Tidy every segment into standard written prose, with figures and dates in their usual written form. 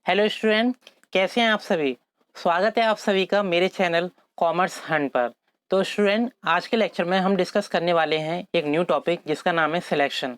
Hello student, कैसे हैं आप सभी। स्वागत है आप सभी का मेरे चैनल कॉमर्स हंट पर। तो स्टूडेंट, आज के लेक्चर में हम डिस्कस करने वाले हैं एक न्यू टॉपिक जिसका नाम है सिलेक्शन।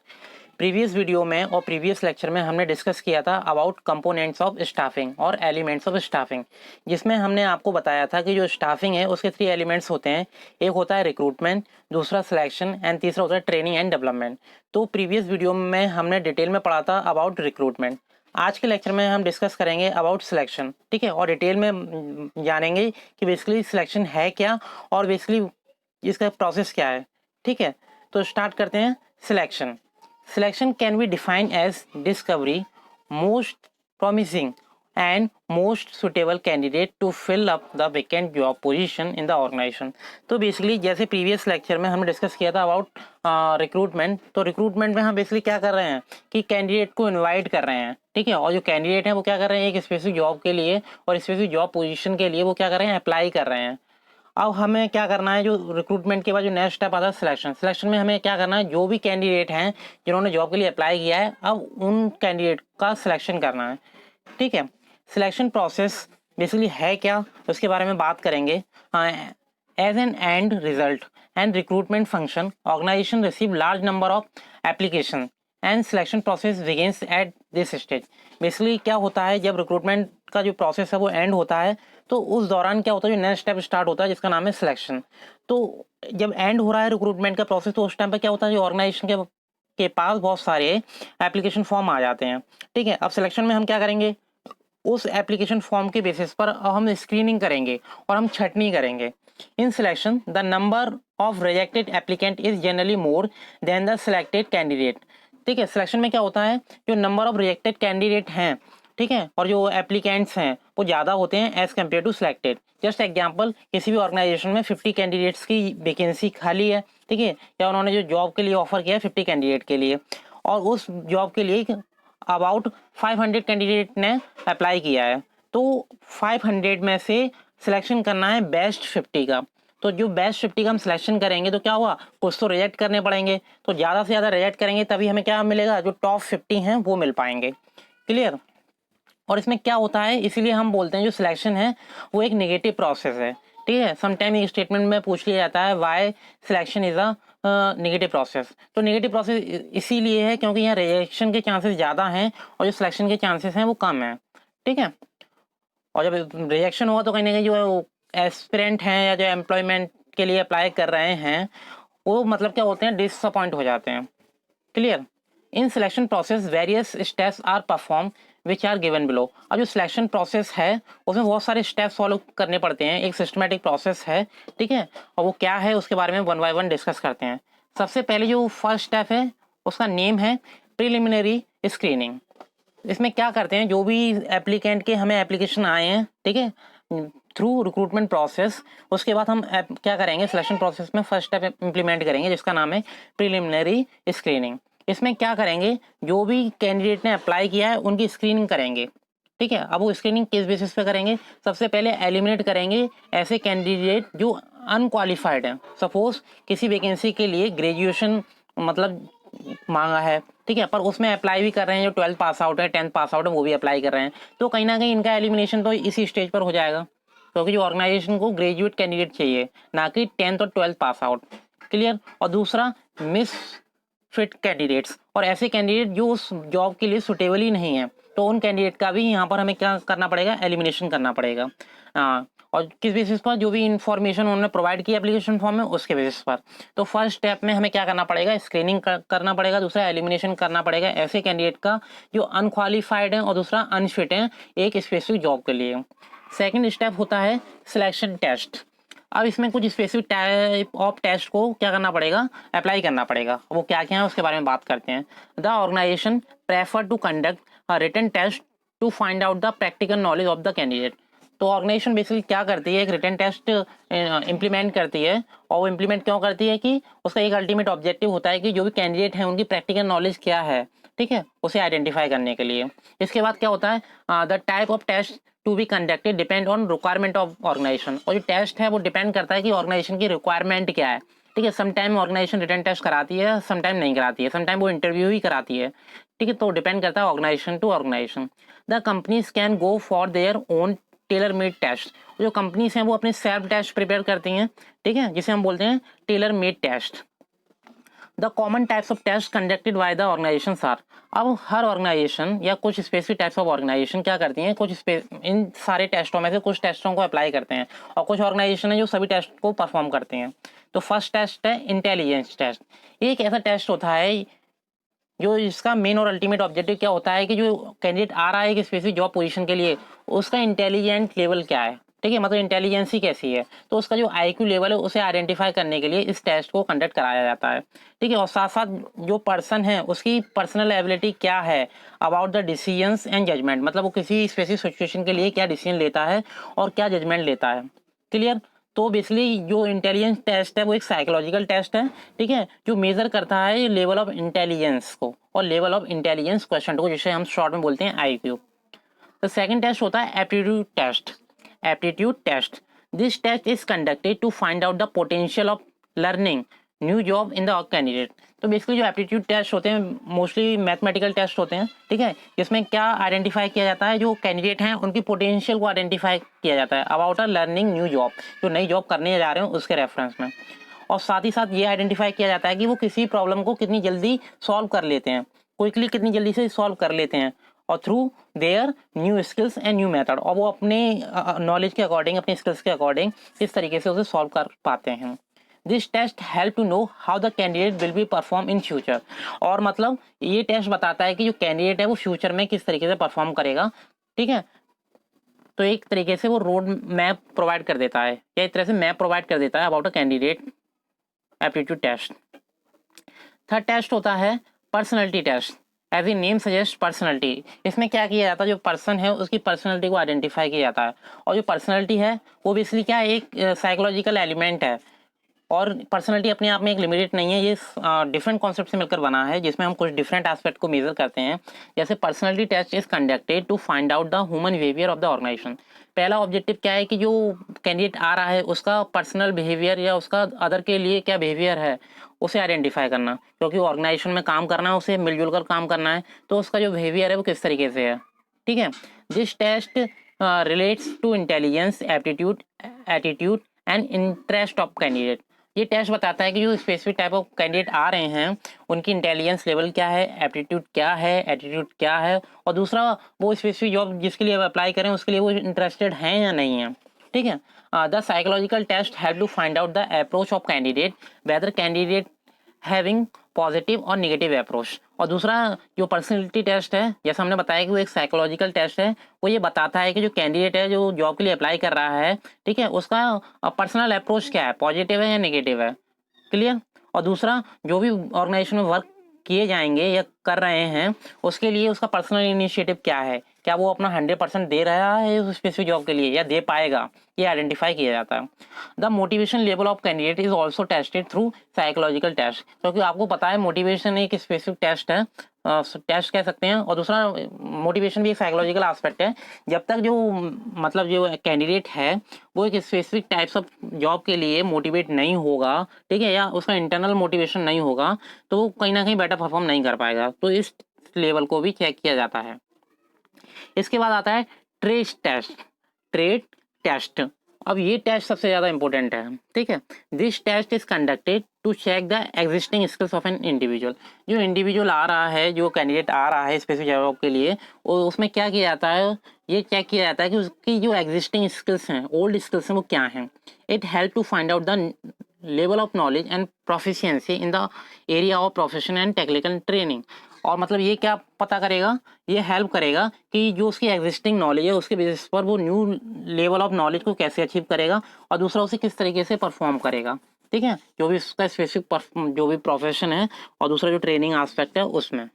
प्रीवियस वीडियो में और प्रीवियस लेक्चर में हमने डिस्कस किया था अबाउट कंपोनेंट्स ऑफ स्टाफिंग और एलिमेंट्स ऑफ स्टाफिंग, जिसमें हमने आपको बताया था कि जो स्टाफिंग है उसके 3 एलिमेंट्स होते हैं। एक होता है रिक्रूटमेंट, दूसरा सिलेक्शन एंड तीसरा होता है ट्रेनिंग एंड डेवलपमेंट। तो प्रीवियस वीडियो में हमने डिटेल में पढ़ा था अबाउट रिक्रूटमेंट। आज के लेक्चर में हम डिस्कस करेंगे अबाउट सिलेक्शन, ठीक है, और डिटेल में जानेंगे कि बेसिकली सिलेक्शन है क्या और बेसिकली इसका प्रोसेस क्या है। ठीक है, तो स्टार्ट करते हैं। Selection Selection can be defined as discovery most promising and most suitable candidate to fill up the vacant job position in the organization। तो बेसिकली जैसे प्रीवियस लेक्चर में हमने डिस्कस किया था अबाउट रिक्रूटमेंट, तो रिक्रूटमेंट में हम बेसिकली क्या कर रहे हैं कि कैंडिडेट को इनवाइट कर रहे हैं, ठीक है, और जो कैंडिडेट हैं वो क्या कर रहे हैं, एक स्पेसिफिक जॉब के लिए और स्पेसिफिक जॉब पोजीशन के लिए वो क्या कर रहे हैं, अप्लाई कर रहे हैं। अब हमें क्या करना है, जो रिक्रूटमेंट के बाद जो नेक्स्ट स्टेप आता है सिलेक्शन। सिलेक्शन में हमें क्या करना है, जो भी कैंडिडेट हैं जिन्होंने जॉब के लिए अप्लाई किया है, अब उन कैंडिडेट का सिलेक्शन करना है। ठीक है, सिलेक्शन प्रोसेस बेसिकली है क्या, उसके बारे में बात करेंगे। As an end result and recruitment function, organization receive large number of application and selection process begins at this stage. Basically क्या होता है, जब रिक्रूटमेंट का जो प्रोसेस है वो एंड होता है तो उस दौरान क्या होता है, जो नेक्स्ट स्टेप स्टार्ट होता है जिसका नाम है सिलेक्शन। तो जब एंड हो रहा है रिक्रूटमेंट का प्रोसेस तो उस टाइम पे क्या होता है, जो ऑर्गेनाइजेशन के पास बहुत सारे एप्लीकेशन फॉर्म आ जाते हैं। ठीक है, अब सिलेक्शन में हम क्या करेंगे, उस एप्लीकेशन फॉर्म के बेसिस पर हम स्क्रीनिंग करेंगे और हम छटनी करेंगे। In selection the number of rejected applicant is generally more than the selected candidate. ठीक है, सिलेक्शन में क्या होता है, जो नंबर ऑफ रिजेक्टेड कैंडिडेट हैं, ठीक है, और जो एप्लीकेंट्स हैं वो ज़्यादा होते हैं as compare to selected. Just example, किसी भी ऑर्गेनाइजेशन में 50 कैंडिडेट्स की वैकेंसी खाली है, ठीक है, या उन्होंने जो जॉब के लिए ऑफर किया है 50 कैंडिडेट के लिए, और उस जॉब के लिए अबाउट 500 कैंडिडेट ने अप्लाई किया है, तो 500 में से सिलेक्शन करना है बेस्ट 50 का। तो जो बेस्ट 50 का हम सिलेक्शन करेंगे तो क्या हुआ, कुछ तो रिजेक्ट करने पड़ेंगे, तो ज़्यादा से ज़्यादा रिजेक्ट करेंगे तभी हमें क्या मिलेगा, जो टॉप 50 हैं वो मिल पाएंगे। क्लियर। और इसमें क्या होता है, इसीलिए हम बोलते हैं जो सिलेक्शन है वो एक नेगेटिव प्रोसेस है। ठीक है, समटाइम एक स्टेटमेंट में पूछ लिया जाता है why selection is a negative process. तो नेगेटिव प्रोसेस इसीलिए है क्योंकि यहाँ रिजेक्शन के चांसेस ज़्यादा हैं और जो सिलेक्शन के चांसेस हैं वो कम है। ठीक है, और जब रिजेक्शन हुआ तो कहीं ना कहीं जो एस्पिरेंट हैं या जो एम्प्लॉयमेंट के लिए अप्लाई कर रहे हैं वो मतलब क्या होते हैं, डिसअपॉइंट हो जाते हैं। Clear. In selection process various steps are perform which are given below. अब जो सिलेक्शन प्रोसेस है उसमें बहुत सारे स्टेप्स फॉलो करने पड़ते हैं, एक सिस्टमेटिक प्रोसेस है। ठीक है, और वो क्या है उसके बारे में वन बाय वन डिस्कस करते हैं। सबसे पहले जो फर्स्ट स्टेप है उसका नेम है प्रिलिमिनरी स्क्रीनिंग। इसमें क्या करते हैं, जो भी एप्लीकेंट के हमें एप्लीकेशन आए हैं, ठीक है, थ्रू रिक्रूटमेंट प्रोसेस, उसके बाद हम क्या करेंगे, सिलेक्शन प्रोसेस में फर्स्ट स्टेप इंप्लीमेंट करेंगे जिसका नाम है प्रिलिमिनरी स्क्रीनिंग। इसमें क्या करेंगे, जो भी कैंडिडेट ने अप्लाई किया है उनकी स्क्रीनिंग करेंगे। ठीक है, अब वो स्क्रीनिंग किस बेसिस पे करेंगे, सबसे पहले एलिमिनेट करेंगे ऐसे कैंडिडेट जो अनक्वालिफाइड हैं। सपोज किसी वैकेंसी के लिए ग्रेजुएशन मतलब मांगा है, ठीक है, पर उसमें अप्लाई भी कर रहे हैं जो 12th पास आउट है, 10th पास आउट है, वो भी अप्लाई कर रहे हैं, तो कहीं ना कहीं इनका एलिमिनेशन तो इसी स्टेज पर हो जाएगा, क्योंकि जो ऑर्गेनाइजेशन को ग्रेजुएट कैंडिडेट चाहिए, ना कि 10th और 12th पास आउट। क्लियर। और दूसरा मिस फिट कैंडिडेट्स, और ऐसे कैंडिडेट जो उस जॉब के लिए सुटेबल ही नहीं है, तो उन कैंडिडेट का भी यहाँ पर हमें क्या करना पड़ेगा, एलिमिनेशन करना पड़ेगा। और किस बेसिस पर, जो भी इंफॉर्मेशन उन्होंने प्रोवाइड की एप्लीकेशन फॉर्म में उसके बेसिस पर। तो फर्स्ट स्टेप में हमें क्या करना पड़ेगा, स्क्रीनिंग करना पड़ेगा, दूसरा एलिमिनेशन करना पड़ेगा ऐसे कैंडिडेट का जो अनक्वालिफाइड हैं, और दूसरा अनफिट हैं एक स्पेसिफिक जॉब के लिए। सेकेंड स्टेप होता है सिलेक्शन टेस्ट। अब इसमें कुछ स्पेसिफिक टाइप ऑफ टेस्ट को क्या करना पड़ेगा, अप्लाई करना पड़ेगा, वो क्या क्या है उसके बारे में बात करते हैं। The organization prefer to conduct a written test to find out the practical knowledge of the candidate. तो ऑर्गेनाइजेशन बेसिकली क्या करती है, एक रिटन टेस्ट इंप्लीमेंट करती है, और वो इंप्लीमेंट क्यों करती है कि उसका एक अल्टीमेट ऑब्जेक्टिव होता है कि जो भी कैंडिडेट है उनकी प्रैक्टिकल नॉलेज क्या है, ठीक है, उसे आइडेंटिफाई करने के लिए। इसके बाद क्या होता है, the type of test to be conducted depend on requirement of organization, और जो टेस्ट है वो डिपेंड करता है कि ऑर्गेनाइजेशन की रिक्वायरमेंट क्या है। ठीक है। Some time organization written test कराती है, सम टाइम नहीं कराती है, सम टाइम वो इंटरव्यू ही कराती है, ठीक है। तो डिपेंड करता है organization to organization. The companies can go for their own tailor made test. जो कंपनीज हैं वो अपने सेल्फ टेस्ट प्रिपेयर करती हैं, ठीक है, जिसे हम बोलते हैं tailor made test. The common types of test conducted by the organization are. अब हर ऑर्गेनाइजेशन या कुछ स्पेसिफिक टाइप्स ऑफ ऑर्गेनाइजेशन क्या करती हैं, इन सारे टेस्टों में से कुछ टेस्टों को अप्लाई करते हैं, और कुछ ऑर्गेनाइजेशन है जो सभी टेस्ट को परफॉर्म करते हैं। तो फर्स्ट टेस्ट है इंटेलिजेंस टेस्ट। एक ऐसा टेस्ट होता है जो इसका मेन और अल्टीमेट ऑब्जेक्टिव क्या होता है कि जो कैंडिडेट आ रहा है कि स्पेसिफिक जॉब पोजीशन के लिए, उसका इंटेलिजेंट लेवल क्या है, ठीक है, मतलब इंटेलिजेंस ही कैसी है। तो उसका जो आईक्यू लेवल है उसे आइडेंटिफाई करने के लिए इस टेस्ट को कंडक्ट कराया जाता है, ठीक है। और साथ साथ जो पर्सन है उसकी पर्सनल एबिलिटी क्या है about the decisions and judgement, मतलब वो किसी स्पेसिफिक सिचुएशन के लिए क्या डिसीजन लेता है और क्या जजमेंट लेता है। क्लियर। तो बेसिकली जो इंटेलिजेंस टेस्ट है वो एक साइकोलॉजिकल टेस्ट है, ठीक है, जो मेजर करता है लेवल ऑफ इंटेलिजेंस को और लेवल ऑफ इंटेलिजेंस क्वेश्चन को, जिसे हम शॉर्ट में बोलते हैं आईक्यू। तो सेकंड टेस्ट होता है aptitude test. Aptitude test, this test is conducted to find out the potential of learning new job in the candidate. तो बेसिकली जो एप्टीट्यूड टेस्ट होते हैं मोस्टली मैथमेटिकल टेस्ट होते हैं, ठीक है, इसमें क्या आइडेंटिफाई किया जाता है, जो कैंडिडेट हैं उनकी पोटेंशियल को आइडेंटिफाई किया जाता है about a learning new job, जो नई जॉब करने जा रहे हैं उसके रेफरेंस में। और साथ ही साथ ये आइडेंटिफाई किया जाता है कि वो किसी प्रॉब्लम को कितनी जल्दी सॉल्व कर लेते हैं, क्विकली कितनी जल्दी से सॉल्व कर लेते हैं, और through their new skills and new method, और वो अपने नॉलेज के अकॉर्डिंग, अपने स्किल्स के अकॉर्डिंग किस तरीके से उसे सॉल्व कर पाते हैं। This test help to know how the candidate will be perform in future. और मतलब ये टेस्ट बताता है कि जो कैंडिडेट है वो फ्यूचर में किस तरीके से परफॉर्म करेगा, ठीक है। तो एक तरीके से वो रोड मैप प्रोवाइड कर देता है, या एक तरह से मैप प्रोवाइड कर देता है about a candidate aptitude test. Third test होता है personality test. As a name suggest personality. इसमें क्या किया जाता है, जो पर्सन है उसकी पर्सनैलिटी को आइडेंटिफाई किया जाता है, और जो पर्सनैलिटी है वो बेसिकली क्या है, एक साइकोलॉजिकल एलिमेंट है। और पर्सनैलिटी अपने आप में एक लिमिटेड नहीं है, ये डिफरेंट कॉन्सेप्ट से मिलकर बना है, जिसमें हम कुछ डिफरेंट एस्पेक्ट को मेजर करते हैं। जैसे personality test is conducted to find out the human behaviour of the organization. पहला ऑब्जेक्टिव क्या है कि जो कैंडिडेट आ रहा है उसका पर्सनल बिहेवियर या उसका अदर के लिए क्या बिहेवियर है उसे आइडेंटिफाई करना, क्योंकि ऑर्गेनाइजेशन में काम करना है, उसे मिलजुल कर काम करना है, तो उसका जो बिहेवियर है वो किस तरीके से है, ठीक है। This test relates to intelligence, aptitude, attitude and interest of candidate. ये टेस्ट बताता है कि जो स्पेसिफिक टाइप ऑफ कैंडिडेट आ रहे हैं उनकी इंटेलिजेंस लेवल क्या है, एप्टीट्यूड क्या है, एटीट्यूड क्या है, और दूसरा वो स्पेसिफिक जॉब जिसके लिए अप्लाई करें उसके लिए वो इंटरेस्टेड हैं या नहीं है, ठीक है। The psychological test help to find out the approach of candidate, whether candidate having positive और नेगेटिव अप्रोच। और दूसरा जो पर्सनैलिटी टेस्ट है, जैसा हमने बताया कि वो एक साइकोलॉजिकल टेस्ट है, वो ये बताता है कि जो कैंडिडेट है जो जॉब के लिए अप्लाई कर रहा है, ठीक है, उसका पर्सनल अप्रोच क्या है, पॉजिटिव है या नेगेटिव है। क्लियर। और दूसरा जो भी ऑर्गेनाइजेशन में वर्क किए जाएंगे या कर रहे हैं उसके लिए उसका पर्सनल इनिशिएटिव क्या है, क्या वो अपना 100% दे रहा है उस स्पेसिफिक जॉब के लिए या दे पाएगा, ये आइडेंटिफाई किया जाता है। The motivation level of candidate is also tested through psychological test, क्योंकि आपको पता है मोटिवेशन एक स्पेसिफिक टेस्ट है, टेस्ट कह सकते हैं, और दूसरा मोटिवेशन भी एक साइकोलॉजिकल एस्पेक्ट है। जब तक जो मतलब जो कैंडिडेट है वो एक स्पेसिफिक टाइप्स ऑफ जॉब के लिए मोटिवेट नहीं होगा, ठीक है, या उसका इंटरनल मोटिवेशन नहीं होगा, तो वो कहीं ना कहीं बेटर परफॉर्म नहीं कर पाएगा। तो इस लेवल को भी चेक किया जाता है। इसके बाद आता है ट्रेड टेस्ट। ट्रेड टेस्ट, अब ये टेस्ट सबसे ज़्यादा इंपॉर्टेंट है, ठीक है। This test is conducted to check the existing skills of an individual. जो इंडिविजुअल आ रहा है, जो कैंडिडेट आ रहा है स्पेसिफिक जॉब के लिए, उसमें क्या किया जाता है, ये चेक किया जाता है कि उसकी जो एग्जिस्टिंग स्किल्स हैं, ओल्ड स्किल्स हैं, वो क्या हैं। It help to find out the level of knowledge and proficiency in the area of profession and technical training. और मतलब ये क्या पता करेगा, ये हेल्प करेगा कि जो उसकी एग्जिस्टिंग नॉलेज है उसके बेसिस पर वो न्यू लेवल ऑफ नॉलेज को कैसे अचीव करेगा, और दूसरा उसे किस तरीके से परफॉर्म करेगा, ठीक है, जो भी उसका स्पेसिफिक जो भी प्रोफेशन है, और दूसरा जो ट्रेनिंग एस्पेक्ट है उसमें।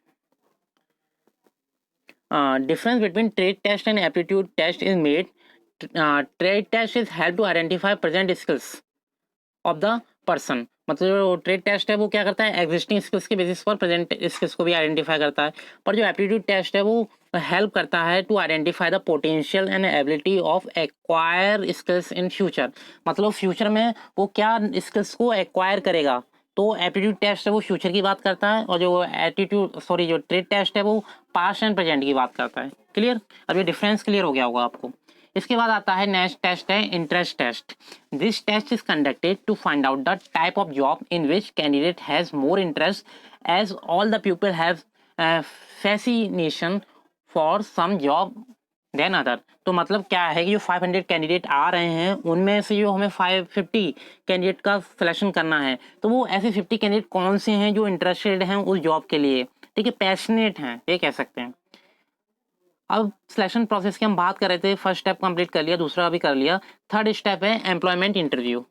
Difference between trade test and aptitude test is made. Trade test is help to identify present skills of the person. मतलब जो ट्रेड टेस्ट है वो क्या करता है, एग्जिस्टिंग स्किल्स के बेसिस पर प्रेजेंट स्किल्स को भी आइडेंटिफाई करता है। पर जो एप्टीट्यूड टेस्ट है वो हेल्प करता है to identify the potential and ability of acquire skills in future. मतलब फ्यूचर में वो क्या स्किल्स को एक्वायर करेगा। तो एप्टीट्यूड टेस्ट है वो फ्यूचर की बात करता है, और जो जो ट्रेड टेस्ट है वो पास्ट एंड प्रेजेंट की बात करता है। क्लियर? अब ये डिफरेंस क्लियर हो गया होगा आपको। इसके बाद आता है नेक्स्ट टेस्ट है interest test. This test is conducted to find out the type of job in which candidate has more interest, as all the people have fascination for some job than other. तो मतलब क्या है कि जो 500 candidate आ रहे हैं उनमें से जो हमें 550 कैंडिडेट का सिलेक्शन करना है, तो वो ऐसे 50 कैंडिडेट कौन से हैं जो इंटरेस्टेड हैं उस जॉब के लिए, ठीक है, पैशनेट हैं, ये कह सकते हैं। अब सिलेक्शन प्रोसेस की हम बात कर रहे थे, फर्स्ट स्टेप कंप्लीट कर लिया, दूसरा भी कर लिया, थर्ड स्टेप है एम्प्लॉयमेंट इंटरव्यू।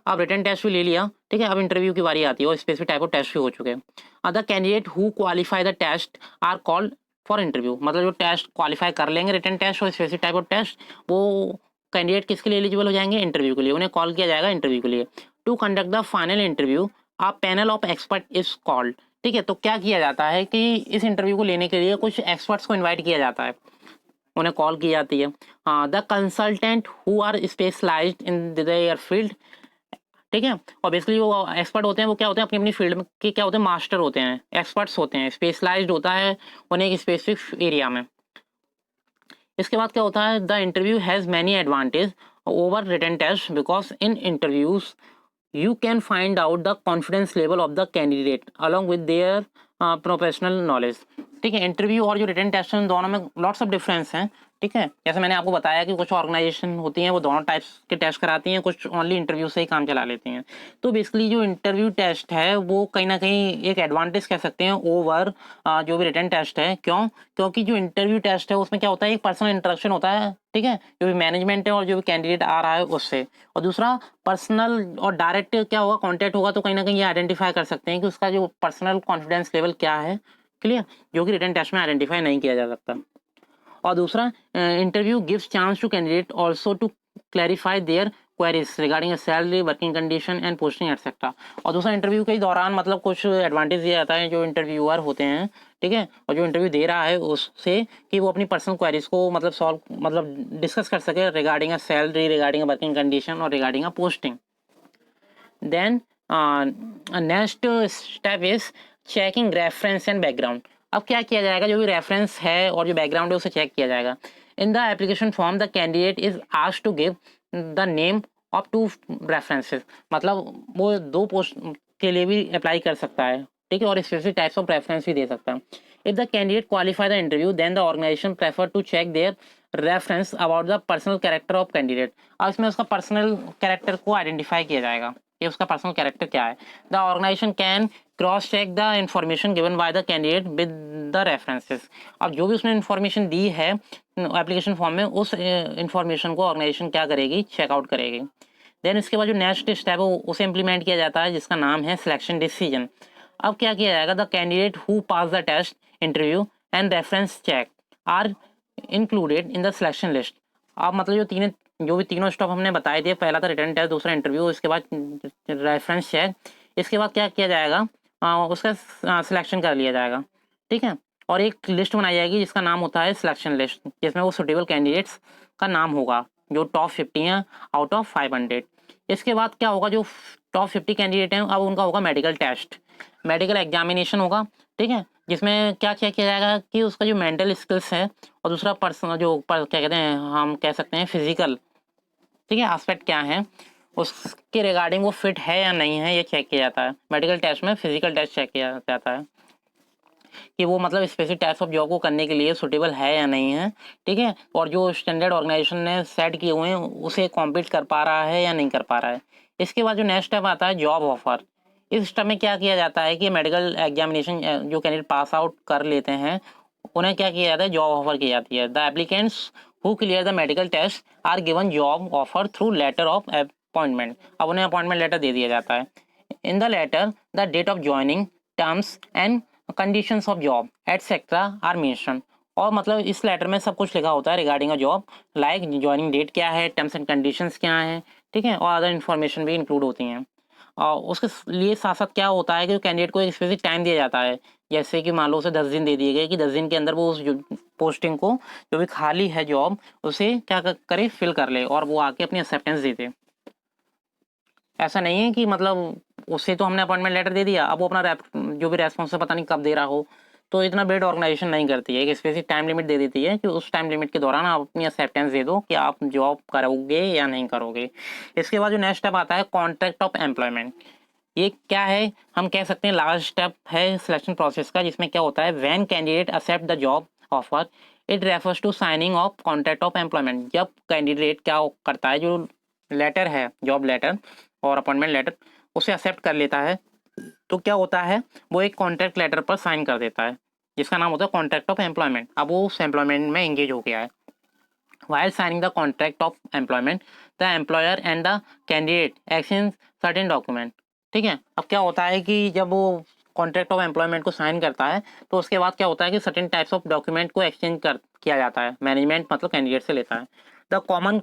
अब रिटन टेस्ट भी ले लिया, ठीक है, अब इंटरव्यू की बारी आती है और स्पेसिफिक टाइप ऑफ टेस्ट भी हो चुके हैं। Other candidate who qualify the test are called for interview. मतलब जो टेस्ट क्वालिफाई कर लेंगे रिटन टेस्ट और स्पेसिफिक टाइप ऑफ टेस्ट, वो कैंडिडेट किसके लिए एलिजिबल हो जाएंगे, इंटरव्यू के लिए, उन्हें कॉल किया जाएगा इंटरव्यू के लिए। To conduct the final interview a panel of expert is called. ठीक है, तो क्या किया जाता है कि इस इंटरव्यू को लेने के लिए कुछ एक्सपर्ट्स को इन्वाइट किया जाता है, उन्हें कॉल की जाती है। हाँ, the consultant who are specialized in their field, ठीक है, और बेसिकली वो एक्सपर्ट होते हैं, वो क्या होते हैं अपनी अपनी फील्ड में के क्या होते हैं, मास्टर होते हैं, एक्सपर्ट्स होते हैं, स्पेशलाइज्ड होता है उन्हें एक स्पेसिफिक एरिया में। इसके बाद क्या होता है, the interview has many advantage over written test because in interviews you can find out the confidence level of the candidate along with their professional knowledge. ठीक है, इंटरव्यू और जो रिटन टेस्ट हैं दोनों में लॉट्स ऑफ डिफरेंस हैं। ठीक है, जैसे मैंने आपको बताया कि कुछ ऑर्गेनाइजेशन होती हैं वो दोनों टाइप्स के टेस्ट कराती हैं, कुछ ओनली इंटरव्यू से ही काम चला लेती हैं। तो बेसिकली जो इंटरव्यू टेस्ट है वो कहीं ना कहीं एक एडवांटेज कह सकते हैं ओवर जो भी रिटन टेस्ट है। क्यों? क्योंकि जो इंटरव्यू टेस्ट है उसमें क्या होता है, एक पर्सनल इंटरेक्शन होता है, ठीक है, जो भी मैनेजमेंट है और जो भी कैंडिडेट आ रहा है उससे, और दूसरा पर्सनल और डायरेक्ट क्या होगा, कांटेक्ट होगा, तो कहीं ना कहीं ये आइडेंटिफाई कर सकते हैं कि उसका जो पर्सनल कॉन्फिडेंस लेवल क्या है। क्लियर? जो कि रिटन टेस्ट में आइडेंटिफाई नहीं किया जा सकता। और दूसरा, interview gives chance to candidate also to clarify their queries regarding salary, working condition and posting etcetera. और दूसरा, इंटरव्यू के दौरान मतलब कुछ एडवांटेज दिया जाता है जो इंटरव्यूअर होते हैं, ठीक है, और जो इंटरव्यू दे रहा है उससे, कि वो अपनी पर्सनल क्वेरीज को मतलब सॉल्व मतलब डिस्कस कर सके regarding a salary, regarding a working condition और regarding a posting. Then next step is checking reference and background. अब क्या किया जाएगा, जो भी रेफरेंस है और जो बैकग्राउंड है उसे चेक किया जाएगा। In the application form the candidate is asked to give the name of 2 references. मतलब वो 2 पोस्ट के लिए भी अप्लाई कर सकता है, ठीक है, और स्पेसिफिक टाइप्स ऑफ रेफरेंस भी दे सकता है। If the candidate qualify the interview then the organization prefer to check their reference about the personal character of candidate. और इसमें उसका पर्सनल कैरेक्टर को आइडेंटिफाई किया जाएगा कि उसका पर्सनल कैरेक्टर क्या है। The organization can cross check the information given by the candidate with the references. अब जो भी उसने इंफॉर्मेशन दी है एप्लीकेशन फॉर्म में, उस इंफॉर्मेशन को ऑर्गेनाइजेशन क्या करेगी, चेकआउट करेगी। देन इसके बाद जो नेक्स्ट स्टेप है उसे इम्प्लीमेंट किया जाता है, जिसका नाम है सिलेक्शन डिसीजन। अब क्या किया जाएगा, the candidate who pass the test, interview and reference check are included in the selection list. अब मतलब जो भी तीनों स्टॉप हमने बताए थे, पहला था रिटर्न टेस्ट, दूसरा इंटरव्यू, इसके बाद रेफरेंस चेक, इसके बाद क्या किया जाएगा, उसका सिलेक्शन कर लिया जाएगा, ठीक है, और एक लिस्ट बनाई जाएगी जिसका नाम होता है सिलेक्शन लिस्ट, जिसमें वो सुटेबल कैंडिडेट्स का नाम होगा जो टॉप 50 हैं आउट ऑफ 500। इसके बाद क्या होगा, जो टॉप 50 कैंडिडेट हैं अब उनका होगा मेडिकल टेस्ट, मेडिकल एग्जामिनेशन होगा, ठीक है, जिसमें क्या चेक किया जाएगा कि उसका जो मेंटल स्किल्स है और दूसरा पर्सनल क्या कहते हैं, हम कह सकते हैं फिजिकल, ठीक है, एस्पेक्ट क्या है उसके रिगार्डिंग वो फिट है या नहीं है, ये चेक किया जाता है। मेडिकल टेस्ट में फिजिकल टेस्ट चेक किया जाता है कि वो मतलब स्पेसिफिक टाइप्स ऑफ जॉब को करने के लिए सुटेबल है या नहीं है, ठीक है, और जो स्टैंडर्ड ऑर्गेनाइजेशन ने सेट किए हुए हैं उसे कॉम्पीट कर पा रहा है या नहीं कर पा रहा है। इसके बाद जो नेक्स्ट स्टेप आता है जॉब ऑफर। इस स्टेप में क्या किया जाता है कि मेडिकल एग्जामिनेशन जो कैंडिडेट पास आउट कर लेते हैं उन्हें क्या किया जाता है, जॉब ऑफर की जाती है। The applicants who clear the medical test are given job offer through letter of appointment. अब उन्हें अपॉइंटमेंट लेटर दे दिया जाता है। In the letter the date of joining, terms and conditions of job etcetera are mention. और मतलब इस letter में सब कुछ लिखा होता है regarding a job, like joining date क्या है, टर्म्स एंड कंडीशंस क्या हैं, ठीक है, और अदर इन्फॉर्मेशन भी इंक्लूड होती हैं। और उसके लिए साथ साथ क्या होता है कि कैंडिडेट को एक स्पेसिफिक टाइम दिया जाता है, जैसे कि मान लो उसे 10 दिन दे दिए गए कि 10 दिन के अंदर वो उस पोस्टिंग को, जो भी खाली है जॉब, उसे क्या करे, फिल कर ले और वो आके अपनी एक्सेप्टेंस दे दे। ऐसा नहीं है कि मतलब उससे तो हमने अपॉइंटमेंट लेटर दे दिया, अब वो अपना जो भी रेस्पॉन्स है पता नहीं कब दे रहा हो। तो इतना बेड ऑर्गेनाइजेशन नहीं करती है, एक स्पेसिफिक टाइम लिमिट दे देती है कि उस टाइम लिमिट के दौरान आप अपनी एक्सेप्टेंस दे दो कि आप जॉब करोगे या नहीं करोगे। इसके बाद जो नेक्स्ट स्टेप आता है कॉन्ट्रैक्ट ऑफ एम्प्लॉयमेंट। ये क्या है, हम कह सकते हैं लास्ट स्टेप है सिलेक्शन प्रोसेस का, जिसमें क्या होता है, when candidate accept the job offer it refers to signing of contract of employment. जब कैंडिडेट क्या करता है, जो लेटर है, जॉब लेटर और अपॉइंटमेंट लेटर, उसे एक्सेप्ट कर लेता है, तो क्या होता है, वो एक कॉन्ट्रैक्ट लेटर पर साइन कर देता है जिसका नाम होता है कॉन्ट्रैक्ट ऑफ एम्प्लॉयमेंट। अब वो उस एम्प्लॉयमेंट में एंगेज हो गया है। While signing the contract of employment, the employer and the candidate exchange certain document। ठीक है, अब क्या होता है कि जब वो कॉन्ट्रैक्ट ऑफ एम्प्लॉयमेंट को साइन करता है तो उसके बाद क्या होता है कि सर्टेन टाइप्स ऑफ डॉक्यूमेंट को एक्सचेंज कर किया जाता है, मैनेजमेंट मतलब कैंडिडेट से लेता है। The common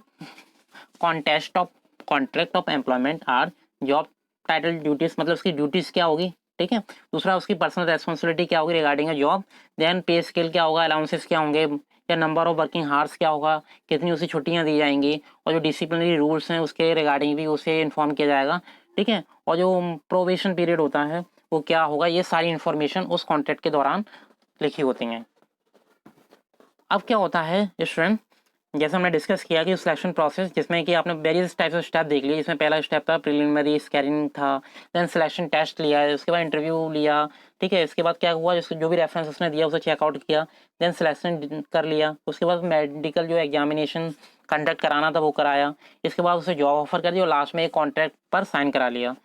contest of contract of employment are job title duties, मतलब उसकी ड्यूटीज क्या होगी, ठीक है। दूसरा उसकी पर्सनल रेस्पॉन्सिबिलिटी क्या होगी regarding a job. Then pay scale क्या होगा, अलाउंसेस क्या होंगे, या नंबर ऑफ वर्किंग हार्स क्या होगा, कितनी उसे छुट्टियां दी जाएंगी, और जो डिसिप्लिनरी रूल्स हैं उसके रिगार्डिंग भी उसे इन्फॉर्म किया जाएगा, ठीक है। और जो प्रोबेशन पीरियड होता है वो क्या होगा, ये सारी इन्फॉर्मेशन उस कॉन्ट्रैक्ट के दौरान लिखी होती हैं। अब क्या होता है स्टूडेंट, जैसे हमने डिस्कस किया कि सिलेक्शन प्रोसेस, जिसमें कि आपने वेरियस टाइप्स ऑफ स्टेप देख लिए। इसमें पहला स्टेप था प्रिलिमिनरी स्कैनिंग था, देन सिलेक्शन टेस्ट लिया, उसके बाद इंटरव्यू लिया, ठीक है। इसके बाद क्या हुआ, जो भी रेफरेंस उसने दिया उसे चेकआउट किया, देन सिलेक्शन कर लिया, उसके बाद मेडिकल जो एग्जामिनेशन कंडक्ट कराना था वो कराया, इसके बाद उसे जॉब ऑफर कर दिया और लास्ट में एक कॉन्ट्रैक्ट पर साइन करा लिया,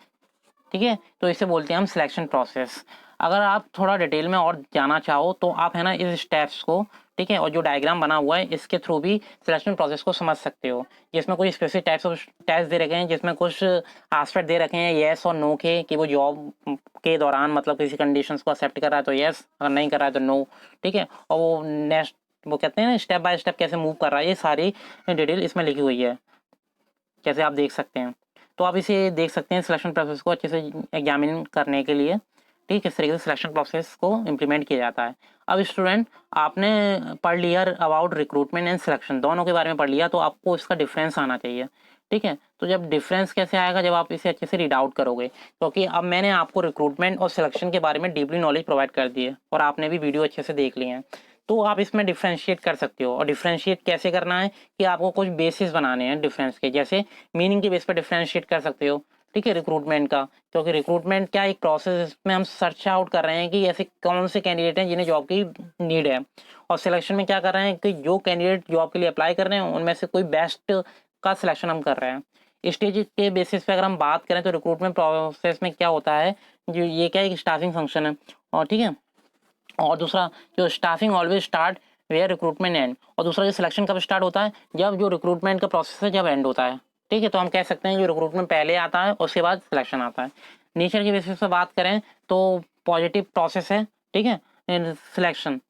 ठीक है। तो इसे बोलते हैं हम सिलेक्शन प्रोसेस। अगर आप थोड़ा डिटेल में और जाना चाहो तो आप है ना इस स्टेप्स को, ठीक है, और जो डायग्राम बना हुआ है इसके थ्रू भी सिलेक्शन प्रोसेस को समझ सकते हो, जिसमें कुछ स्पेसिफिक टाइप्स ऑफ टेस्ट दे रखे हैं, जिसमें कुछ एस्पेक्ट दे रखे हैं येस और नो के, कि वो जॉब के दौरान मतलब किसी कंडीशंस को एक्सेप्ट कर रहा है तो येस, अगर नहीं कर रहा है तो नो, ठीक है। और वो नेक्स्ट वो कहते हैं ना स्टेप बाय स्टेप कैसे मूव कर रहा है, ये सारी डिटेल इसमें लिखी हुई है, जैसे आप देख सकते हैं। तो आप इसे देख सकते हैं सिलेक्शन प्रोसेस को अच्छे से एग्जामिन करने के लिए, ठीक, किस तरीके से सिलेक्शन प्रोसेस को इम्प्लीमेंट किया जाता है। अब स्टूडेंट, आपने पढ़ लिया अबाउट रिक्रूटमेंट एंड सिलेक्शन, दोनों के बारे में पढ़ लिया, तो आपको इसका डिफरेंस आना चाहिए, ठीक है। तो जब डिफरेंस कैसे आएगा, जब आप इसे अच्छे से रीड आउट करोगे, क्योंकि अब मैंने आपको रिक्रूटमेंट और सिलेक्शन के बारे में डीपली नॉलेज प्रोवाइड कर दी है और आपने भी वीडियो अच्छे से देख लिए हैं, तो आप इसमें डिफ्रेंशिएट कर सकते हो। और डिफ्रेंशिएट कैसे करना है कि आपको कुछ बेसिस बनाने हैं डिफरेंस के, जैसे मीनिंग के बेस पर डिफ्रेंशिएट कर सकते हो, ठीक है, रिक्रूटमेंट का, क्योंकि रिक्रूटमेंट क्या एक प्रोसेस में हम सर्च आउट कर रहे हैं कि ऐसे कौन से कैंडिडेट हैं जिन्हें जॉब की नीड है। और सिलेक्शन में क्या कर रहे हैं कि जो कैंडिडेट जॉब के लिए अप्लाई कर रहे हैं उनमें से कोई बेस्ट का सिलेक्शन हम कर रहे हैं। स्टेज के बेसिस पे अगर हम बात करें तो रिक्रूटमेंट प्रोसेस में क्या होता है, जो ये क्या एक स्टाफिंग फंक्शन है, और ठीक है। और दूसरा जो staffing always start where recruitment end, और दूसरा जो सिलेक्शन कब स्टार्ट होता है, जब जो रिक्रूटमेंट का प्रोसेस है जब एंड होता है, ठीक है। तो हम कह सकते हैं जो रिक्रूटमेंट पहले आता है उसके बाद सिलेक्शन आता है। नेचर की बेसिस पे बात करें तो पॉजिटिव प्रोसेस है, ठीक है, सिलेक्शन,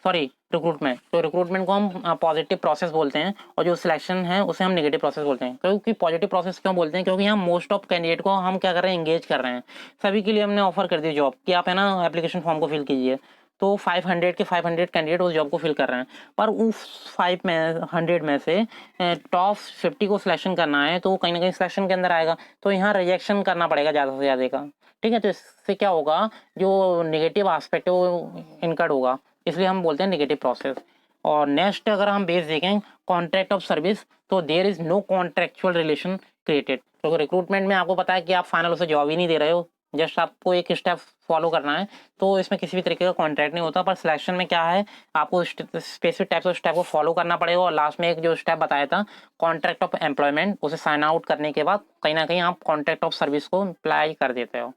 सॉरी रिक्रूटमेंट, तो रिक्रूटमेंट को हम पॉजिटिव प्रोसेस बोलते हैं और जो सिलेक्शन है उसे हम नेगेटिव प्रोसेस बोलते हैं। क्योंकि पॉजिटिव प्रोसेस क्यों बोलते हैं, क्योंकि हम मोस्ट ऑफ कैंडिडेट को हम क्या कर रहे हैं, एंगेज कर रहे हैं, सभी के लिए हमने ऑफर कर दी जॉब कि आप है ना एप्लीकेशन फॉर्म को फिल कीजिए, तो 500 के 500 कैंडिडेट उस जॉब को फिल कर रहे हैं, पर उस 500 में से टॉप 50 को सिलेक्शन करना है, तो वो कहीं ना कहीं सिलेक्शन के अंदर आएगा, तो यहाँ रिजेक्शन करना पड़ेगा ज़्यादा से ज़्यादा का, ठीक है। तो इससे क्या होगा, जो नेगेटिव आस्पेक्ट है वो इनकर्ड होगा, इसलिए हम बोलते हैं नेगेटिव प्रोसेस। और नेक्स्ट अगर हम बेस देखें कॉन्ट्रैक्ट ऑफ सर्विस, तो there is no contractual relation created, क्योंकि रिक्रूटमेंट में आपको पता है कि आप फाइनल उसे जॉब ही नहीं दे रहे हो, जस्ट आपको एक स्टेप फॉलो करना है, तो इसमें किसी भी तरीके का कॉन्ट्रैक्ट नहीं होता। पर सिलेक्शन में क्या है, आपको स्पेसिफिक टाइप्स ऑफ स्टेप को फॉलो करना पड़ेगा, और लास्ट में एक जो स्टेप बताया था कॉन्ट्रैक्ट ऑफ एम्प्लॉयमेंट, उसे साइन आउट करने के बाद कहीं ना कहीं आप कॉन्ट्रैक्ट ऑफ सर्विस को अप्लाई कर देते हो।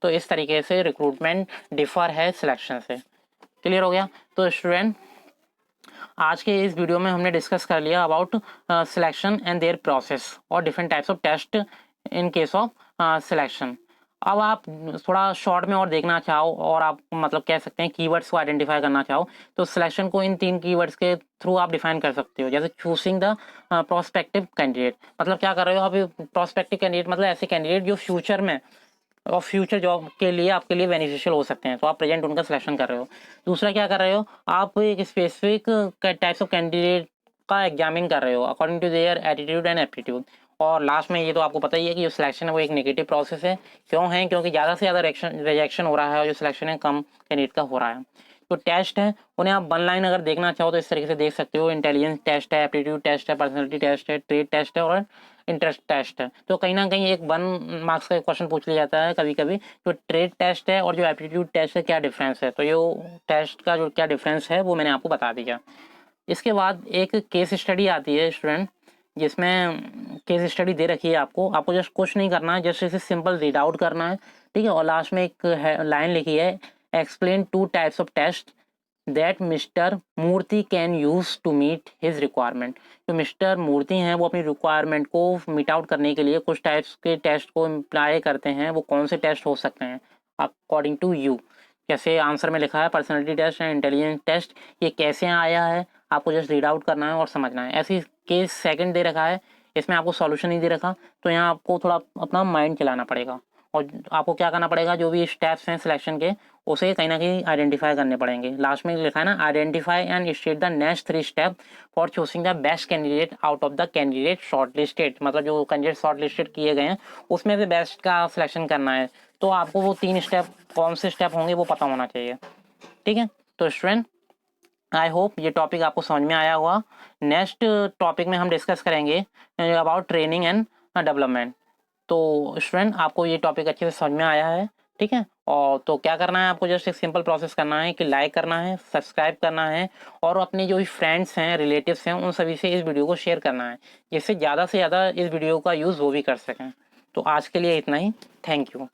तो इस तरीके से रिक्रूटमेंट डिफर है सिलेक्शन से। क्लियर हो गया। तो स्टूडेंट, आज के इस वीडियो में हमने डिस्कस कर लिया about selection and their process और different types of test in case of selection. अब आप थोड़ा शॉर्ट में और देखना चाहो और आप मतलब कह सकते हैं कीवर्ड्स को आइडेंटिफाई करना चाहो, तो सिलेक्शन को इन 3 कीवर्ड्स के थ्रू आप डिफाइन कर सकते हो। जैसे चूसिंग द प्रोस्पेक्टिव कैंडिडेट, मतलब क्या कर रहे हो आप, प्रोस्पेक्टिव कैंडिडेट मतलब ऐसे कैंडिडेट जो फ्यूचर में और फ्यूचर जॉब के लिए आपके लिए बेनिफिशियल हो सकते हैं, तो आप प्रेजेंट उनका सिलेक्शन कर रहे हो। दूसरा क्या कर रहे हो, आप एक स्पेसिफिक टाइप्स ऑफ कैंडिडेट का एग्जामिन कर रहे हो according to their attitude and aptitude. और लास्ट में ये तो आपको पता ही है कि जो सिलेक्शन है वो एक नेगेटिव प्रोसेस है। क्यों है, क्योंकि ज़्यादा से ज़्यादा रिजेक्शन हो रहा है और जो सिलेक्शन है कम कैंडिडेट का हो रहा है। तो टेस्ट है उन्हें आप वन लाइन अगर देखना चाहो तो इस तरीके से देख सकते हो, इंटेलिजेंस टेस्ट है, एप्टीट्यूड टेस्ट है, पर्सनैलिटी टेस्ट है, ट्रेड टेस्ट है और इंटरेस्ट टेस्ट है। तो कहीं ना कहीं एक 1 मार्क्स का क्वेश्चन पूछ लिया जाता है कभी कभी, जो ट्रेड टेस्ट है और जो एप्टीट्यूड टेस्ट है क्या डिफरेंस है। तो ये टेस्ट का जो क्या डिफरेंस है वो मैंने आपको बता दिया। इसके बाद एक केस स्टडी आती है स्टूडेंट, जिसमें केस स्टडी दे रखी है आपको जस्ट कुछ नहीं करना है, जस्ट इसे सिंपल रीड आउट करना है, ठीक है। और लास्ट में एक लाइन लिखी है, explain 2 types of test that mister Murthy can use to meet his requirement. जो मिस्टर मूर्ति हैं वो अपनी रिक्वायरमेंट को मीट आउट करने के लिए कुछ टाइप्स के टेस्ट को अप्लाई करते हैं। वो कौन से टेस्ट हो सकते हैं अकॉर्डिंग टू यू। जैसे आंसर में लिखा है personality test and intelligence test, ये कैसे आया है आपको जस्ट रीड आउट करना है और समझना है। ऐसी केस सेकंड दे रखा है, इसमें आपको सॉल्यूशन नहीं दे रखा, तो यहाँ आपको थोड़ा अपना माइंड चलाना पड़ेगा और आपको क्या करना पड़ेगा, जो भी स्टेप्स हैं सिलेक्शन के उसे कहीं ना कहीं आइडेंटिफाई करने पड़ेंगे। लास्ट में लिखा है ना, identify and state the next 3 step for choosing the best candidate out of the candidate short listed. मतलब जो कैंडिडेट शॉर्ट लिस्टेड किए गए हैं उसमें से बेस्ट का सिलेक्शन करना है। तो आपको वो 3 स्टेप कौन से स्टेप होंगे वो पता होना चाहिए, ठीक है। तो स्टूडेंट आई होप ये टॉपिक आपको समझ में आया होगा। नेक्स्ट टॉपिक में हम डिस्कस करेंगे अबाउट ट्रेनिंग एंड डेवलपमेंट। तो स्टूडेंट आपको ये टॉपिक अच्छे से समझ में आया है, ठीक है। और तो क्या करना है, आपको जस्ट एक सिंपल प्रोसेस करना है कि लाइक करना है, सब्सक्राइब करना है और अपने जो भी फ्रेंड्स हैं, रिलेटिव्स हैं, उन सभी से इस वीडियो को शेयर करना है, जिससे ज़्यादा से ज़्यादा इस वीडियो का यूज़ वो भी कर सकें। तो आज के लिए इतना ही, थैंक यू।